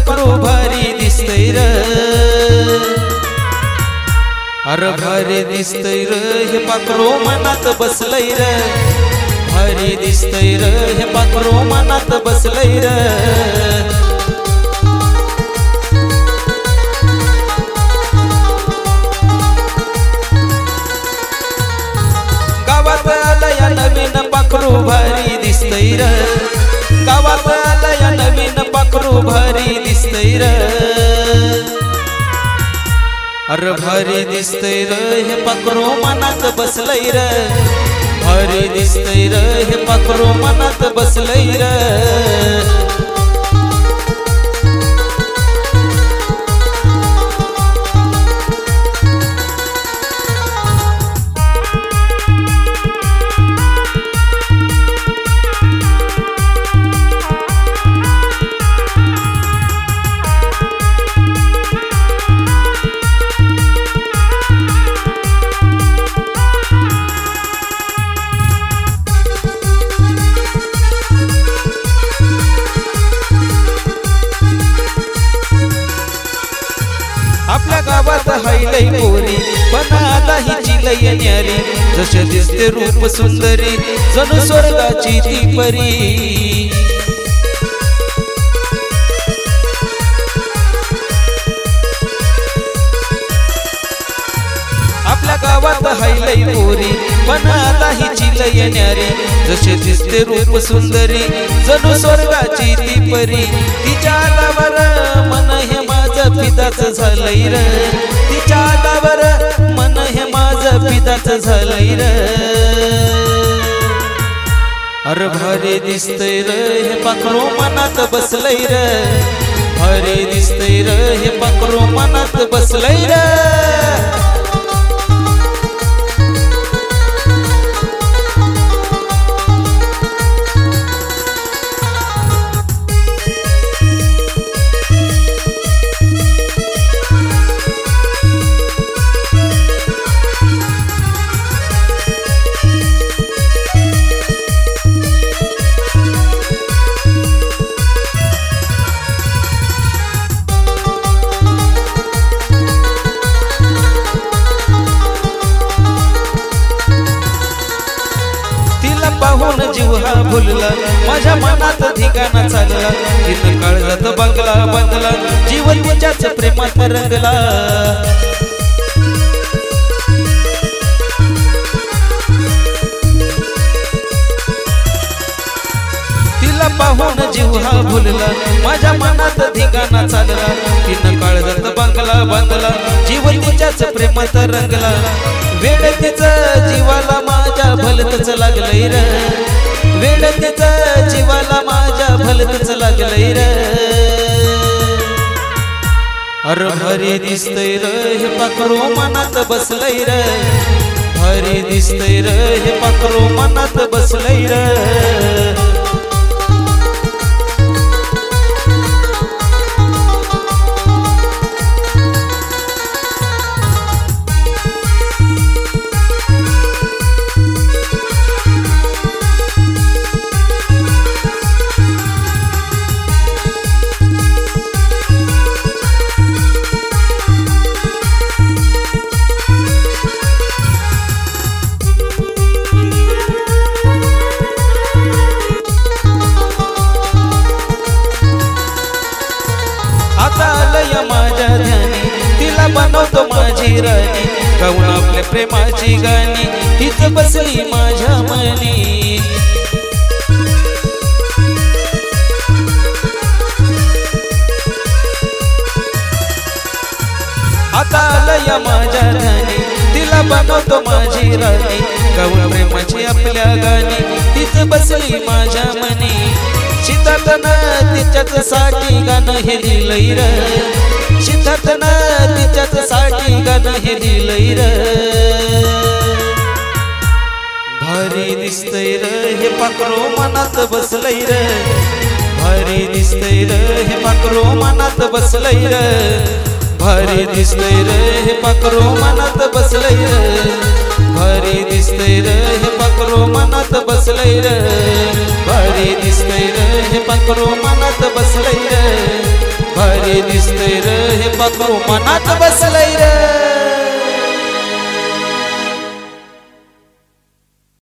पाखरू भारी दिसतंय र, अरे भारी दिसतंय र हे पाखरू मनात बसलंय र, भारी दिसतंय र हे पाखरू मनात बसलंय र। गावात आलया नवीन पाखरू भारी दिसतंय र, गावात आलया नवीन पाखरू भारी दिसतंय र, अरे भारी दिसतंय र हे पाखरू मनात बसलंय र, भारी दिसतंय र हे पाखरू मनात बसलंय र। आपल्या गावात हायलय पोरी पण आता हिची लय न्यारी, जसे दिसते रूप सुंदरी जणू स्वर्गाची ती परी। आपल्या गावात हायलय पोरी पण आता हिची लय न्यारी, जसे दिसते रूप सुंदरी जणू स्वर्गाची ती परी। तिच्या आलावर मन हे माझं फिदाच झालंय र, तिच्या आलावर मन हे माझं फिदाच झालंय र, अरे भारी दिसतंय र हे पाखरू मनात बसलंय र, भारी दिसतंय र हे पाखरू मनात बसलंय र। पाहून जीव हा भुलला, माझ्या मनात ठिकाणा चालला, तिथं काळजात बंगला बांधला, जीव तिच्याच प्रेमात रंगला। तिला पाहून जीव हा भुलला, माझ्या मनात ठिकाणा चालला, तिनं काळजात बंगला बांधला, जीव तिच्याच प्रेमात रंगला। वेळ तिचं जीवाला माझ्या भलतच लागलंय र, वेळ तिचं जीवाला माझ्या भलतच लागलंय र, अरे भारी दिसतंय र हे पाखरू मनात बसलंय र, भारी दिसतंय र हे पाखरू मनात बसलंय र। माझ्या ध्यानी तिला बनवतो माझी राणी, गाऊन आपल्या प्रेमाची गाणी तीच बसली माझ्या मनी। आता आलया माझ्या ध्यानी तिला बनवतो माझी राणी, गाऊन प्रेमाची आपल्या गाणी तीच बसली माझ्या मनी। शीतातनं तिच्याच साठी गाणं हे दिलंय र, शीतातनं तिच्याच साठी गाणं हे दिलंय र, भारी दिसतंय र हे पाखरू मनात बसलंय र, भारी दिसतंय र हे पाखरू मनात बसलंय र, भारी दिसतंय र हे पाखरू मनात बसलंय र, भारी दिसतंय र हे पाखरू मनात बसलंय र, भारी दिसतंय र हे पाखरू मनात बसलंय र, भारी दिसतंय र हे पाखरू मनात बसलंय र